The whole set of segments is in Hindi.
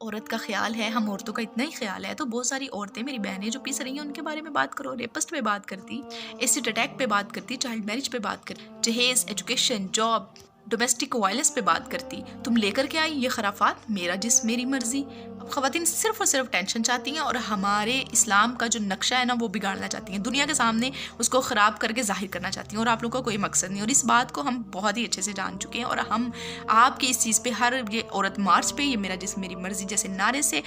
औरत का ख्याल है, हम औरतों का इतना ही ख्याल है, तो बहुत सारी औरतें मेरी बहनें जो पीस रही हैं उनके बारे में बात करो, रेपिस्ट पे बात करती, एसिड अटैक पे बात करती, चाइल्ड मैरिज पे बात करती, जहेज, एजुकेशन, जॉब, डोमेस्टिक वायलेंस पे बात करती। तुम लेकर के आई ये खराफात, मेरा जिस्म मेरी मर्जी। अब ख़वातीन सिर्फ और सिर्फ टेंशन चाहती हैं और हमारे इस्लाम का जो नक्शा है ना वो बिगाड़ना चाहती हैं, दुनिया के सामने उसको ख़राब करके जाहिर करना चाहती हैं, और आप लोगों का कोई मकसद नहीं। और इस बात को हम बहुत ही अच्छे से जान चुके हैं, और हम आपकी इस चीज़ पे हर ये औरत मार्च पे ये मेरा जिस्म मेरी मर्जी जैसे नारे से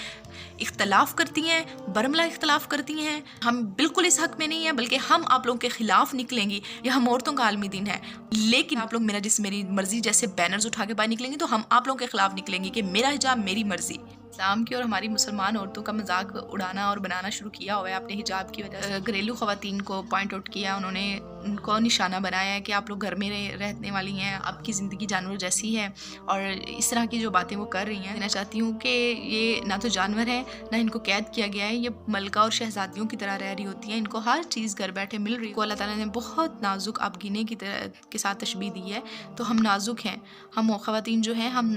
इख्तलाफ करती हैं, बरमला इख्तलाफ करती हैं। हम बिल्कुल इस हक में नहीं है, बल्कि हम आप लोगों के खिलाफ निकलेंगी। यह हम औरतों का आलमी दिन है, लेकिन आप लोग मेरा जिस्म मेरी मर्जी जैसे बैनर्स उठा के बाहर निकलेंगे तो हम आप लोगों के खिलाफ निकलेंगे कि मेरा हिजाब मेरी मर्जी। इस्लाम की और हमारी मुसलमान औरतों का मजाक उड़ाना और बनाना शुरू किया हुआ है आपने हिजाब की वजह से। घरेलू ख़वातीन को पॉइंट आउट किया, उन्होंने उनको निशाना बनाया है कि आप लोग घर में रहने वाली हैं, आपकी ज़िंदगी जानवर जैसी है, और इस तरह की जो बातें वो कर रही हैं। कहना चाहती हूँ कि ये ना तो जानवर है, ना इनको कैद किया गया है, ये मलका और शहजादियों की तरह रह रही होती हैं, इनको हर चीज़ घर बैठे मिल रही है। अल्लाह ताला ने बहुत नाजुक आबगीने की तरह के साथ तशबीह दी है, तो हम नाजुक हैं। हम ख़वातीन जो हैं हम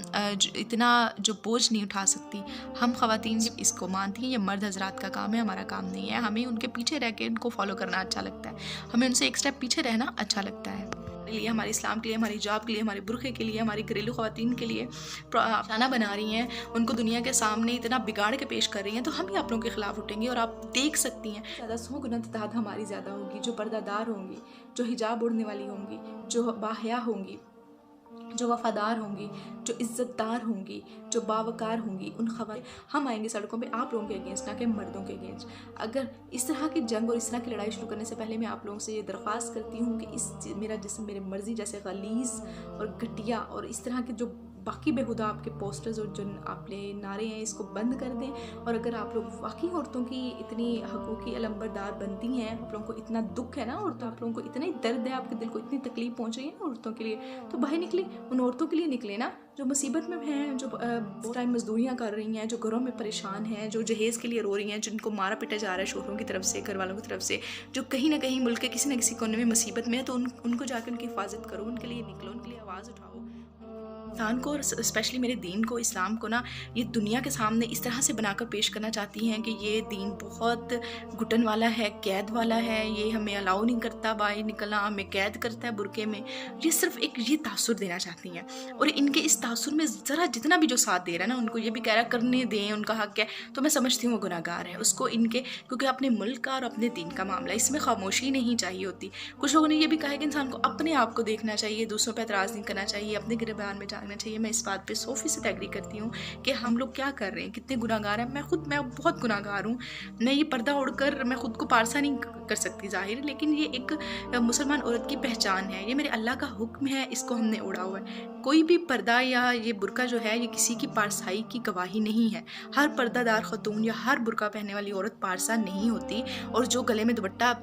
इतना जो बोझ नहीं उठा सकती। हम ख़वातीन इसको मानती हैं, ये मर्द हजरात का काम है, हमारा काम नहीं है। हमें उनके पीछे रह के उनको फॉलो करना अच्छा लगता है, हमें उनसे एक स्टेप पीछे रहना अच्छा लगता है। हमारे लिए, हमारे इस्लाम के लिए, हमारे हिजाब के लिए, हमारे बुरखे के लिए, हमारी घरेलू ख़वातीन के लिए निशाना बना रही हैं, उनको दुनिया के सामने इतना बिगाड़ के पेश कर रही हैं, तो हम ही आप लोगों के खिलाफ उठेंगे। और आप देख सकती हैं ज़्यादा 100 गुना तादाद हमारी ज़्यादा होगी, जो पर्दादार होंगी, जो हिजाब ओढ़ने वाली होंगी, जो बाहया होंगी, जो वफ़ादार होंगी, जो इज़्ज़तदार होंगी, जो बावकार होंगी। उन खबर हम आएंगे सड़कों पे आप लोगों के अगेंस्ट, ना कि मर्दों के अगेंस्ट। अगर इस तरह की जंग और इस तरह की लड़ाई शुरू करने से पहले मैं आप लोगों से ये दरख्वास्त करती हूँ कि इस मेरा जिस्म मेरी मर्ज़ी जैसे गलीज़ और घटिया और इस तरह के जो बाकी बेहुदा आपके पोस्टर्स और जो आपने नारे हैं इसको बंद कर दें। और अगर आप लोग वाकई औरतों की इतनी हकूक़ी अलंबरदार बनती हैं, आप लोगों को इतना दुख है ना, और तो आप लोगों को इतना ही दर्द है, आपके दिल को इतनी तकलीफ पहुंच रही है ना औरतों के लिए, तो बाहर निकले, उन औरतों के लिए निकले ना जो मुसीबत में हैं, जो बहुत टाइम मजदूरियाँ कर रही हैं, जो घरों में परेशान हैं, जो जहेज़ के लिए रो रही हैं, जिनको मारा पीटा जा रहा है शोहरों की तरफ से, घर वालों की तरफ से, जो कहीं ना कहीं मुल्क के किसी न किसी कोने में मुसीबत में है, तो उनको जाकर उनकी हिफाजत करो, उनके लिए निकलो, उनके लिए आवाज़ उठाओ। इंसान को और स्पेशली मेरे दीन को, इस्लाम को ना ये दुनिया के सामने इस तरह से बनाकर पेश करना चाहती हैं कि ये दीन बहुत घुटन वाला है, कैद वाला है, ये हमें अलाउ नहीं करता बाहर निकलना, हमें कैद करता है बुरके में। ये सिर्फ एक ये तासुर देना चाहती हैं, और इनके इस तासुर में ज़रा जितना भी जो साथ दे रहा है ना, उनको ये भी कह रहा करने दें, उनका हक है, तो मैं समझती हूँ वो गुनाहगार है। उसको इनके क्योंकि अपने मुल्क का और अपने दीन का मामला, इसमें खामोशी नहीं चाहिए होती। कुछ लोगों ने ये भी कहा है कि इंसान को अपने आप को देखना चाहिए, दूसरों पर एतराज़ नहीं करना चाहिए, अपने गिरबान में जाना चाहिए। मैं इस बात पे 100% एग्री करती हूँ कि हम लोग क्या कर रहे हैं, कितने गुनाहगार हैं। मैं बहुत गुनाहगार हूँ। मैं ये पर्दा ओढ़कर मैं खुद को पारसा नहीं कर सकती जाहिर, लेकिन ये एक मुसलमान औरत की पहचान है, ये मेरे अल्लाह का हुक्म है, इसको हमने ओढ़ा हुआ है। कोई भी पर्दा या ये बुरका जो है ये किसी की पारसाई की गवाही नहीं है। हर पर्दादार खतून या हर बुरका पहनने वाली औरत पारसा नहीं होती, और जो गले में दुपट्टा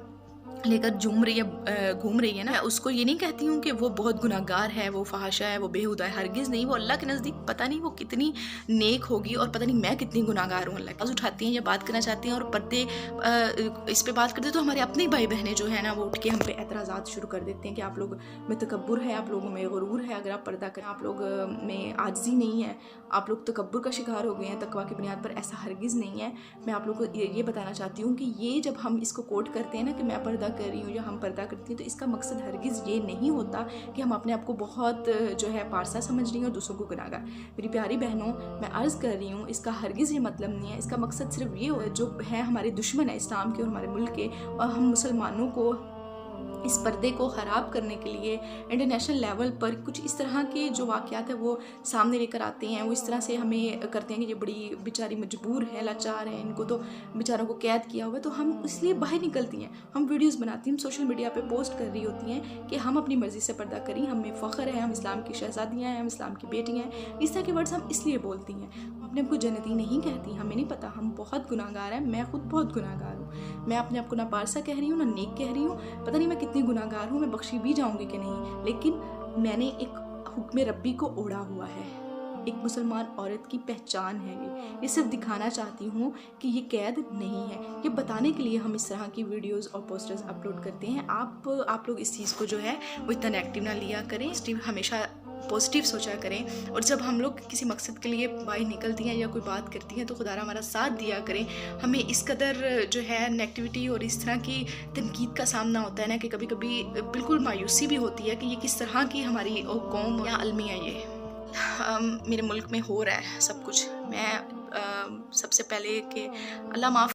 लेकर घूम रही है ना, उसको ये नहीं कहती हूँ कि वो बहुत गुनाहगार है, वो फहाशा है, वो बेहुदा है, हरगिज़ नहीं। वो अल्लाह के नज़दीक पता नहीं वो कितनी नेक होगी, और पता नहीं मैं कितनी गुनाहगार हूँ। अल्लाह आवाज़ उठाती हैं या बात करना चाहती हैं, और पर्दे इस पे बात करते तो हमारे अपने भाई बहनें जो है ना वो उठ के हम पे एतराज़ात शुरू कर देते हैं कि आप लोग में तकब्बुर है, आप लोगों में गुरूर है, अगर आप पर्दा करें, आप लोग में आजिज़ी नहीं है, आप लोग तकब्बुर का शिकार हो गए हैं तकवा की बुनियाद पर। ऐसा हरगिज़ नहीं है। मैं आप लोगों को ये बताना चाहती हूँ कि ये जब हम इसको कोट करते हैं ना कि मैं पर्दा कर रही हूँ या हम पर्दा करती हैं, तो इसका मकसद हरगिज़ ये नहीं होता कि हम अपने आप को बहुत जो है पारसा समझ रही हैं और दूसरों को गुनाहगार। मेरी प्यारी बहनों, मैं अर्ज़ कर रही हूँ, इसका हरगिज़ ये मतलब नहीं है। इसका मकसद सिर्फ ये जो है हमारे दुश्मन है इस्लाम के और हमारे मुल्क के, और हम मुसलमानों को इस पर्दे को ख़राब करने के लिए इंटरनेशनल लेवल पर कुछ इस तरह के जो वाक़यात है वो सामने लेकर आते हैं। वो इस तरह से हमें करते हैं कि ये बड़ी बेचारी मजबूर है, लाचार है, इनको तो बेचारों को कैद किया हुआ है, तो हम इसलिए बाहर निकलती हैं, हम वीडियोज़ बनाती हैं, हम सोशल मीडिया पे पोस्ट कर रही होती हैं कि हम अपनी मर्ज़ी से पर्दा करें, हमें फ़ख्र है, हम इस्लाम की शहज़ादियाँ हैं, हम इस्लाम की बेटियाँ हैं। इस तरह के वर्ड्स हम इसलिए बोलती हैं। अपने आप को जन्नती नहीं कहती, हमें नहीं पता, हम बहुत गुनाहगार हैं। मैं खुद बहुत गुनाहगार हूँ। मैं अपने आप को ना पारसा कह रही हूँ, ना नेक कह रही हूँ। पता नहीं मैं कितनी गुनाहगार हूँ, मैं बख्शी भी जाऊँगी कि नहीं, लेकिन मैंने एक हुक्म रब्बी को ओढ़ा हुआ है। एक मुसलमान औरत की पहचान है ये सिर्फ दिखाना चाहती हूँ कि ये कैद नहीं है। ये बताने के लिए हम इस तरह की वीडियोस और पोस्टर्स अपलोड करते हैं। आप लोग इस चीज़ को जो है वो इतना नेगेटिव ना लिया करें। हमेशा पॉजिटिव सोचा करें, और जब हम लोग किसी मकसद के लिए बाहर निकलती हैं या कोई बात करती हैं तो खुदा हमारा साथ दिया करें। हमें इस कदर जो है नेगेटिविटी और इस तरह की तनकीद का सामना होता है ना कि कभी कभी बिल्कुल मायूसी भी होती है कि ये किस तरह की हमारी कौम या अलमिया ये मेरे मुल्क में हो रहा है सब कुछ। मैं सबसे पहले कि अल्लाह माफ़